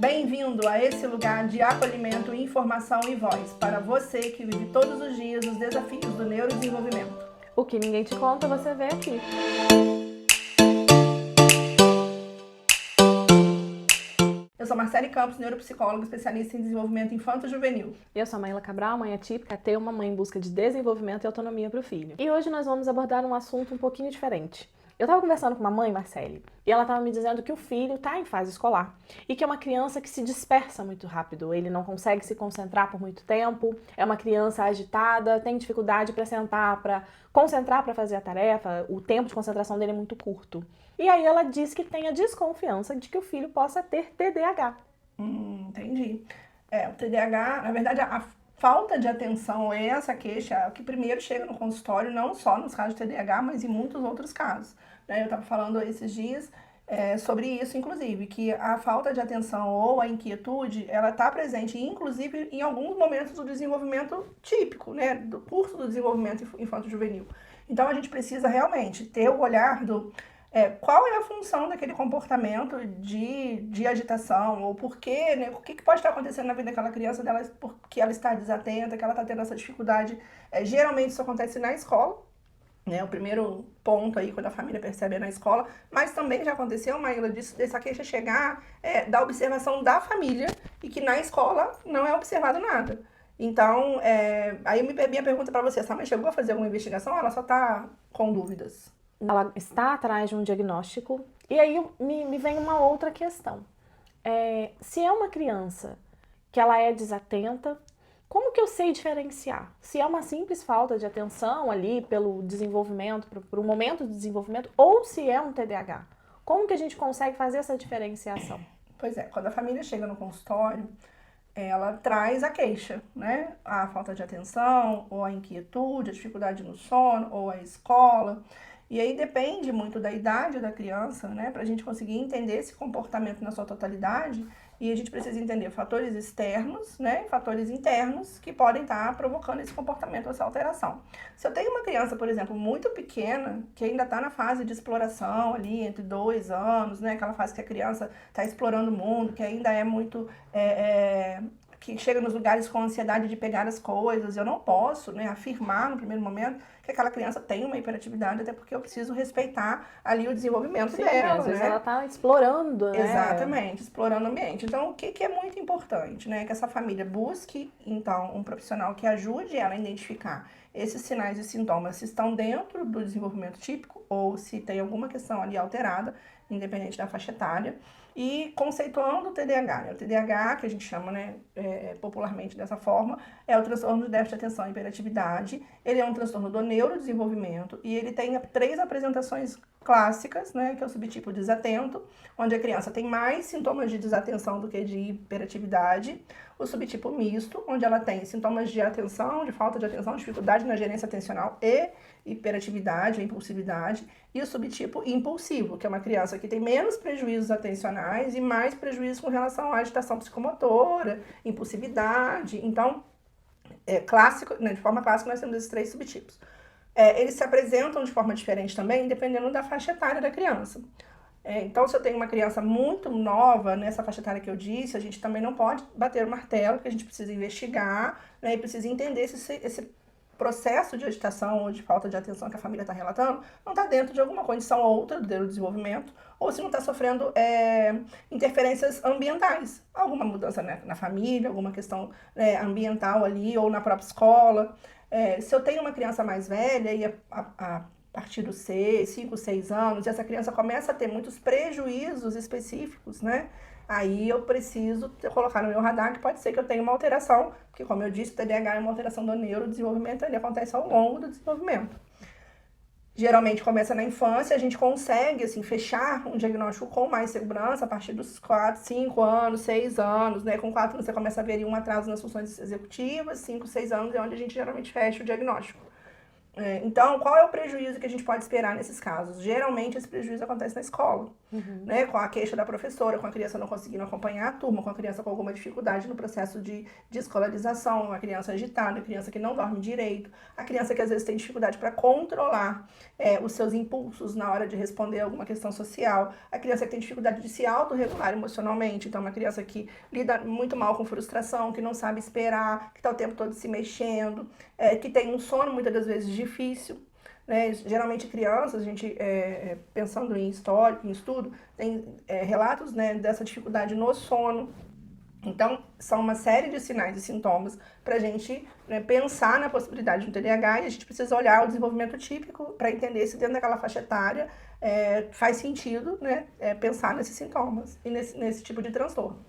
Bem-vindo a esse lugar de acolhimento, informação e voz para você que vive todos os dias os desafios do neurodesenvolvimento. O que ninguém te conta, você vê aqui. Eu sou Marcele Campos, neuropsicóloga especialista em desenvolvimento infanto-juvenil. Eu sou a Maíla Cabral, mãe atípica, ter uma mãe em busca de desenvolvimento e autonomia para o filho. E hoje nós vamos abordar um assunto um pouquinho diferente. Eu estava conversando com uma mãe, Marcele, e ela estava me dizendo que o filho está em fase escolar e que é uma criança que se dispersa muito rápido, ele não consegue se concentrar por muito tempo, é uma criança agitada, tem dificuldade para sentar, para concentrar para fazer a tarefa, o tempo de concentração dele é muito curto. E aí ela diz que tem a desconfiança de que o filho possa ter TDAH. Entendi. O TDAH, na verdade, a falta de atenção é essa queixa, é o que primeiro chega no consultório, não só nos casos de TDAH, mas em muitos outros casos. Eu estava falando esses dias sobre isso, inclusive, que a falta de atenção ou a inquietude, ela está presente, inclusive, em alguns momentos do desenvolvimento típico, do curso do desenvolvimento infanto-juvenil. Então, a gente precisa realmente ter o olhar do qual é a função daquele comportamento de agitação, ou por quê, o que pode estar acontecendo na vida daquela criança, porque ela está desatenta, que ela está tendo essa dificuldade. Geralmente isso acontece na escola, o primeiro ponto aí, quando a família percebe é na escola, mas também já aconteceu, Maíla, dessa queixa chegar da observação da família, e que na escola não é observado nada. Então, aí minha pergunta para você, essa mãe chegou a fazer alguma investigação ou ela só está com dúvidas? Ela está atrás de um diagnóstico. E aí me vem uma outra questão. Se é uma criança que ela é desatenta, como que eu sei diferenciar? Se é uma simples falta de atenção ali pelo desenvolvimento, por um momento de desenvolvimento, ou se é um TDAH? Como que a gente consegue fazer essa diferenciação? Pois quando a família chega no consultório, ela traz a queixa, A falta de atenção, ou a inquietude, a dificuldade no sono, ou a escola. E aí depende muito da idade da criança, para a gente conseguir entender esse comportamento na sua totalidade. E a gente precisa entender fatores externos, fatores internos que podem estar provocando esse comportamento, essa alteração. Se eu tenho uma criança, por exemplo, muito pequena, que ainda está na fase de exploração ali, entre 2 anos, aquela fase que a criança está explorando o mundo, que ainda é muito... que chega nos lugares com ansiedade de pegar as coisas, eu não posso afirmar no primeiro momento que aquela criança tem uma hiperatividade, até porque eu preciso respeitar ali o desenvolvimento dela. Às vezes ela está explorando, Exatamente, explorando o ambiente. Então, o que é muito importante, que essa família busque, então, um profissional que ajude ela a identificar esses sinais e sintomas, se estão dentro do desenvolvimento típico ou se tem alguma questão ali alterada, independente da faixa etária, e conceituando o TDAH. O TDAH, que a gente chama popularmente dessa forma, é o transtorno de déficit de atenção e hiperatividade. Ele é um transtorno do neurodesenvolvimento e ele tem 3 apresentações clássicas, que é o subtipo desatento, onde a criança tem mais sintomas de desatenção do que de hiperatividade. O subtipo misto, onde ela tem sintomas de atenção, de falta de atenção, dificuldade na gerência atencional e hiperatividade, impulsividade. E o subtipo impulsivo, que é uma criança que tem menos prejuízos atencionais e mais prejuízos com relação à agitação psicomotora, impulsividade. Então, de forma clássica, nós temos esses 3 subtipos. Eles se apresentam de forma diferente também, dependendo da faixa etária da criança. Então, se eu tenho uma criança muito nova, nessa faixa etária que eu disse, a gente também não pode bater o martelo, porque a gente precisa investigar, e precisa entender se esse processo de agitação ou de falta de atenção que a família está relatando não está dentro de alguma condição outra do desenvolvimento, ou se não está sofrendo interferências ambientais, alguma mudança na família, alguma questão ambiental ali, ou na própria escola. Se eu tenho uma criança mais velha e a partir dos 5, 6 anos, e essa criança começa a ter muitos prejuízos específicos, aí eu preciso colocar no meu radar que pode ser que eu tenha uma alteração, porque, como eu disse, o TDAH é uma alteração do neurodesenvolvimento, ele acontece ao longo do desenvolvimento. Geralmente começa na infância, a gente consegue fechar um diagnóstico com mais segurança a partir dos 4, 5 anos, 6 anos, Com 4 anos você começa a ver um atraso nas funções executivas, 5, 6 anos é onde a gente geralmente fecha o diagnóstico. Então, qual é o prejuízo que a gente pode esperar nesses casos? Geralmente esse prejuízo acontece na escola. né? Com a queixa da professora, com a criança não conseguindo acompanhar a turma, com a criança com alguma dificuldade no processo de escolarização, a criança agitada, a criança que não dorme direito, a criança que às vezes tem dificuldade para controlar os seus impulsos na hora de responder alguma questão social, a criança que tem dificuldade de se autorregular emocionalmente, então uma criança que lida muito mal com frustração, que não sabe esperar, que está o tempo todo se mexendo, que tem um sono muitas das vezes difícil. Né? Geralmente crianças, a gente, pensando em histórico, em estudo, tem relatos, né, dessa dificuldade no sono. Então, são uma série de sinais e sintomas para a gente, né, pensar na possibilidade de um TDAH, e a gente precisa olhar o desenvolvimento típico para entender se dentro daquela faixa etária faz sentido, né, pensar nesses sintomas e nesse tipo de transtorno.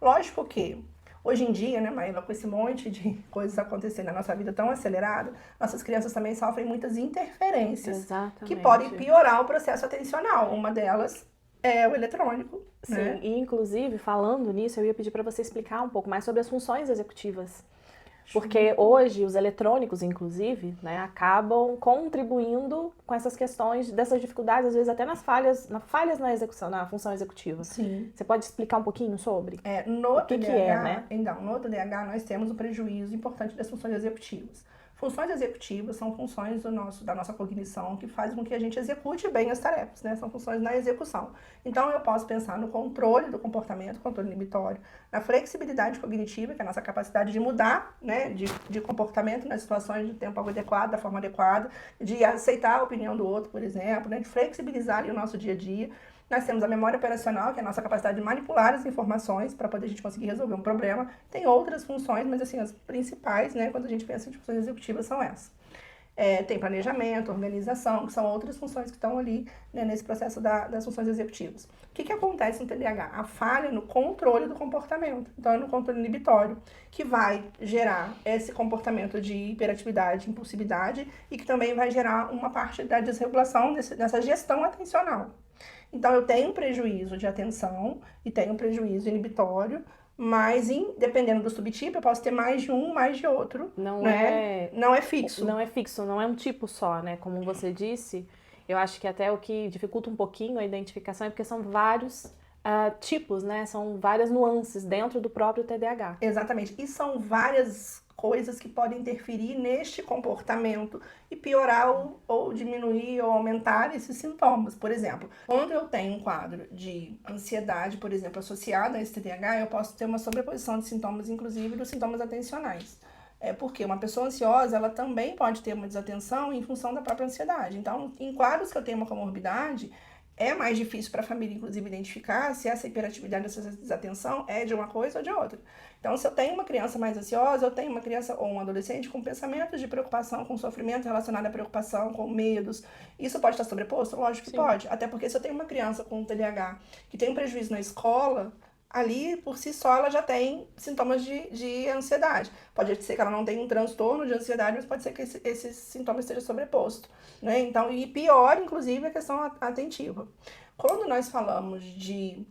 Lógico que hoje em dia, né, Maíla, com esse monte de coisas acontecendo na nossa vida tão acelerada, nossas crianças também sofrem muitas interferências. Exatamente. Que podem piorar o processo atencional. Uma delas é o eletrônico. Sim, né? E inclusive, falando nisso, eu ia pedir para você explicar um pouco mais sobre as funções executivas. Porque hoje os eletrônicos, inclusive, né, acabam contribuindo com essas questões, dessas dificuldades, às vezes até nas falhas na execução, na função executiva. Sim. Você pode explicar um pouquinho sobre? No o que TDAH, que é, né? Então, no TDAH nós temos um prejuízo importante das funções executivas. Funções executivas são funções da nossa cognição que fazem com que a gente execute bem as tarefas, né? São funções na execução. Então, eu posso pensar no controle do comportamento, controle inibitório, na flexibilidade cognitiva, que é a nossa capacidade de mudar, né, de comportamento nas situações de tempo adequado, da forma adequada, de aceitar a opinião do outro, por exemplo, né, de flexibilizar ali o nosso dia a dia. Nós temos a memória operacional, que é a nossa capacidade de manipular as informações para poder a gente conseguir resolver um problema. Tem outras funções, mas assim, as principais, né, quando a gente pensa em funções executivas, são essas. Tem planejamento, organização, que são outras funções que estão ali, né, nesse processo das funções executivas. O que acontece no TDAH? A falha no controle do comportamento. Então, é no controle inibitório, que vai gerar esse comportamento de hiperatividade, impulsividade, e que também vai gerar uma parte da desregulação nessa gestão atencional. Então, eu tenho um prejuízo de atenção e tenho um prejuízo inibitório, mas dependendo do subtipo, eu posso ter mais de um, mais de outro. Não é fixo. Não é fixo, não é um tipo só, né? Como você disse, eu acho que até o que dificulta um pouquinho a identificação é porque são vários tipos, né? São várias nuances dentro do próprio TDAH. Exatamente. E são várias coisas que podem interferir neste comportamento e piorar ou diminuir ou aumentar esses sintomas. Por exemplo, quando eu tenho um quadro de ansiedade, por exemplo, associado a esse TDAH, eu posso ter uma sobreposição de sintomas, inclusive dos sintomas atencionais. Porque uma pessoa ansiosa, ela também pode ter uma desatenção em função da própria ansiedade. Então, em quadros que eu tenho uma comorbidade, é mais difícil para a família, inclusive, identificar se essa hiperatividade, essa desatenção é de uma coisa ou de outra. Então, se eu tenho uma criança mais ansiosa, eu tenho uma criança ou um adolescente com pensamentos de preocupação, com sofrimento relacionado à preocupação, com medos, isso pode estar sobreposto? Lógico que pode. Até porque se eu tenho uma criança com TDAH que tem um prejuízo na escola, ali, por si só, ela já tem sintomas de ansiedade. Pode ser que ela não tenha um transtorno de ansiedade, mas pode ser que esses sintomas estejam sobrepostos, né? Então, e pior, inclusive, a questão atentiva. Quando nós falamos de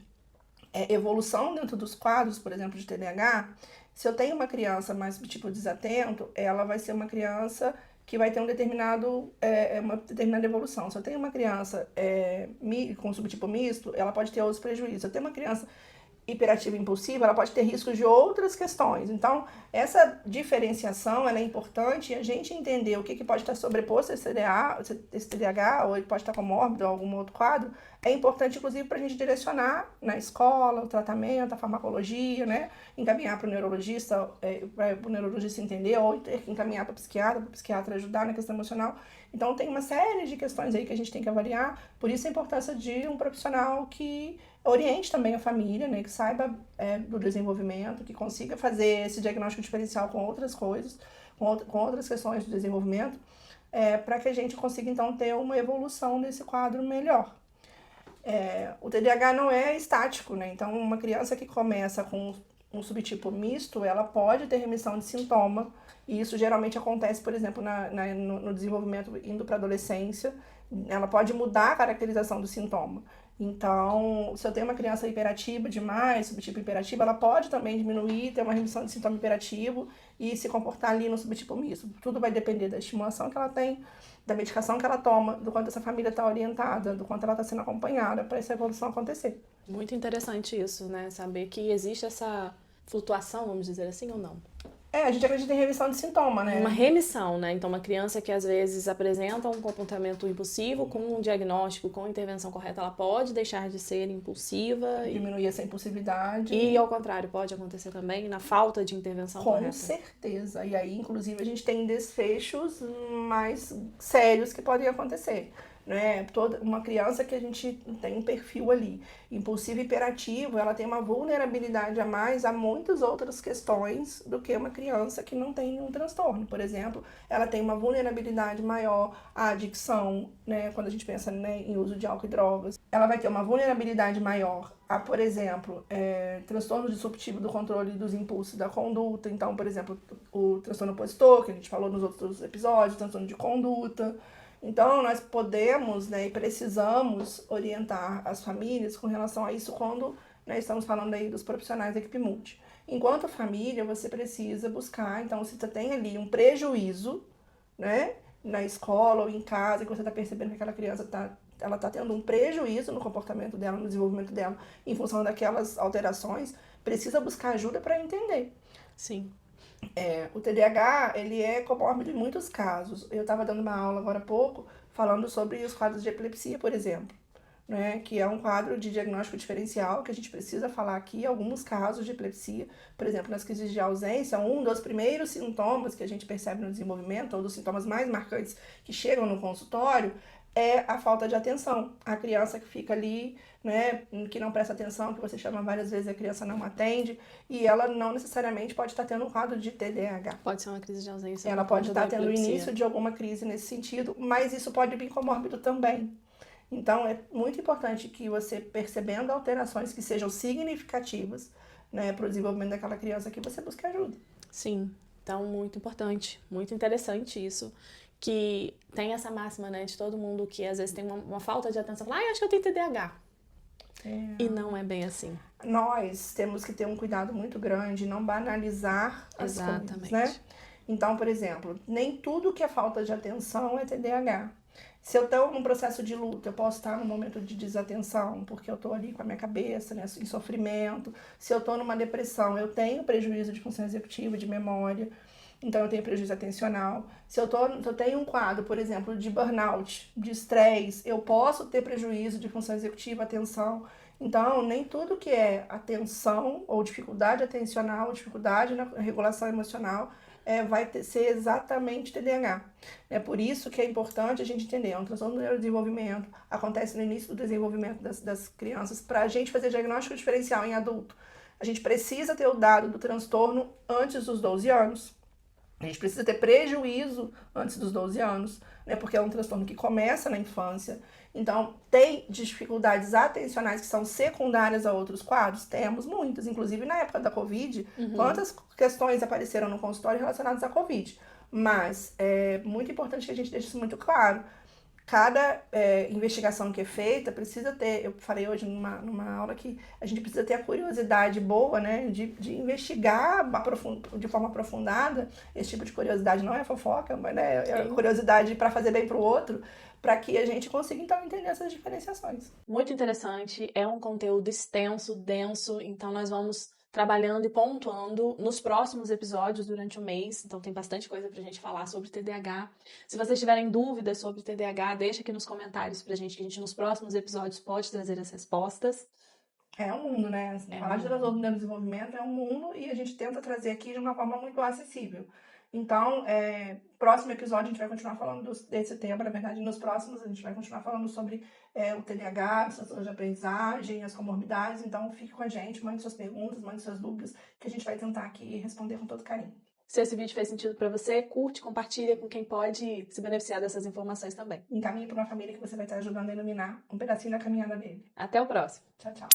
evolução dentro dos quadros, por exemplo, de TDAH, se eu tenho uma criança mais tipo desatento, ela vai ser uma criança que vai ter uma determinada evolução. Se eu tenho uma criança com subtipo misto, ela pode ter outros prejuízos. Se eu tenho uma criança hiperativa e impulsiva, ela pode ter riscos de outras questões. Então, essa diferenciação ela é importante, e a gente entender o que pode estar sobreposto a esse TDAH, ou ele pode estar comórbido ou algum outro quadro, é importante, inclusive, para a gente direcionar na escola, o tratamento, a farmacologia, né? Encaminhar para o neurologista, para o neurologista entender, ou ter que encaminhar para o psiquiatra ajudar na questão emocional. Então, tem uma série de questões aí que a gente tem que avaliar, por isso a importância de um profissional que oriente também a família, né, que saiba do desenvolvimento, que consiga fazer esse diagnóstico diferencial com outras coisas, com outras questões do desenvolvimento, para que a gente consiga, então, ter uma evolução desse quadro melhor. O TDAH não é estático, né? Então, uma criança que começa com um subtipo misto, ela pode ter remissão de sintoma, e isso geralmente acontece, por exemplo, no desenvolvimento indo para a adolescência, ela pode mudar a caracterização do sintoma. Então, se eu tenho uma criança hiperativa demais, subtipo hiperativo, ela pode também diminuir, ter uma remissão de sintoma hiperativo e se comportar ali no subtipo misto. Tudo vai depender da estimulação que ela tem, da medicação que ela toma, do quanto essa família está orientada, do quanto ela está sendo acompanhada para essa evolução acontecer. Muito interessante isso, né? Saber que existe essa flutuação, vamos dizer assim, ou não? A gente acredita em remissão de sintoma, né? Uma remissão, né? Então, uma criança que às vezes apresenta um comportamento impulsivo, com um diagnóstico, com a intervenção correta, ela pode deixar de ser impulsiva. Diminuir essa impulsividade. E, ao contrário, pode acontecer também na falta de intervenção correta. Com certeza. E aí, inclusive, a gente tem desfechos mais sérios que podem acontecer. Né? Toda uma criança que a gente tem um perfil ali impulsivo e hiperativo, ela tem uma vulnerabilidade a mais a muitas outras questões do que uma criança que não tem um transtorno. Por exemplo, ela tem uma vulnerabilidade maior à adicção, né? Quando a gente pensa, né, em uso de álcool e drogas. Ela vai ter uma vulnerabilidade maior a, por exemplo, transtorno disruptivo do controle dos impulsos da conduta. Então, por exemplo, o transtorno opositor, que a gente falou nos outros episódios, o transtorno de conduta. Então, nós podemos, né, e precisamos orientar as famílias com relação a isso quando, né, estamos falando aí dos profissionais da equipe multi. Enquanto família, você precisa buscar, então, se você tem ali um prejuízo, né, na escola ou em casa, que você está percebendo que aquela criança ela está tendo um prejuízo no comportamento dela, no desenvolvimento dela, em função daquelas alterações, precisa buscar ajuda para entender. Sim. O TDAH, ele é comórbido em muitos casos. Eu estava dando uma aula agora há pouco, falando sobre os quadros de epilepsia, por exemplo, né? Que é um quadro de diagnóstico diferencial, que a gente precisa falar aqui, alguns casos de epilepsia. Por exemplo, nas crises de ausência, um dos primeiros sintomas que a gente percebe no desenvolvimento, ou dos sintomas mais marcantes que chegam no consultório, é a falta de atenção. A criança que fica ali, né, que não presta atenção, que você chama várias vezes, a criança não atende, e ela não necessariamente pode estar tendo um quadro de TDAH. Pode ser uma crise de ausência. Ela pode estar tendo o início de alguma crise nesse sentido, mas isso pode vir comórbido também. Então, é muito importante que você, percebendo alterações que sejam significativas, né, para o desenvolvimento daquela criança, que você busque ajuda. Sim, então muito importante, muito interessante isso. Que tem essa máxima, né, de todo mundo que às vezes tem uma falta de atenção. Fala, acho que eu tenho TDAH. E não é bem assim. Nós temos que ter um cuidado muito grande, não banalizar as coisas, né? Então, por exemplo, nem tudo que é falta de atenção é TDAH. Se eu estou num processo de luta, eu posso estar num momento de desatenção, porque eu estou ali com a minha cabeça, né, em sofrimento. Se eu estou numa depressão, eu tenho prejuízo de função executiva, de memória. Então, eu tenho prejuízo atencional. Se eu tenho um quadro, por exemplo, de burnout, de estresse, eu posso ter prejuízo de função executiva, atenção. Então, nem tudo que é atenção ou dificuldade atencional, dificuldade na regulação emocional, vai ser exatamente TDAH. É por isso que é importante a gente entender, um transtorno do neurodesenvolvimento acontece no início do desenvolvimento das crianças. Para a gente fazer diagnóstico diferencial em adulto, a gente precisa ter o dado do transtorno antes dos 12 anos. A gente precisa ter prejuízo antes dos 12 anos, né? Porque é um transtorno que começa na infância. Então, tem dificuldades atencionais que são secundárias a outros quadros? Temos muitas. Inclusive, na época da Covid, quantas questões apareceram no consultório relacionadas à Covid? Mas é muito importante que a gente deixe isso muito claro. Cada investigação que é feita precisa ter, eu falei hoje numa aula que a gente precisa ter a curiosidade boa, né, de investigar de forma aprofundada. Esse tipo de curiosidade não é fofoca, mas, né, é curiosidade para fazer bem para o outro, para que a gente consiga então entender essas diferenciações. Muito interessante, é um conteúdo extenso, denso, então nós vamos trabalhando e pontuando nos próximos episódios durante o mês, então tem bastante coisa pra gente falar sobre TDAH. Se vocês tiverem dúvidas sobre TDAH, deixa aqui nos comentários pra gente, que a gente nos próximos episódios pode trazer as respostas. É um mundo, né? Falar de transtorno do neurodesenvolvimento é um mundo e a gente tenta trazer aqui de uma forma muito acessível. Então, próximo episódio a gente vai continuar falando desse tema, na verdade, nos próximos a gente vai continuar falando sobre o TDAH, as transtornos de aprendizagem, as comorbidades. Então, fique com a gente, mande suas perguntas, mande suas dúvidas, que a gente vai tentar aqui responder com todo carinho. Se esse vídeo fez sentido para você, curte, compartilha com quem pode se beneficiar dessas informações também. Encaminhe para uma família que você vai estar ajudando a iluminar um pedacinho da caminhada dele. Até o próximo. Tchau, tchau.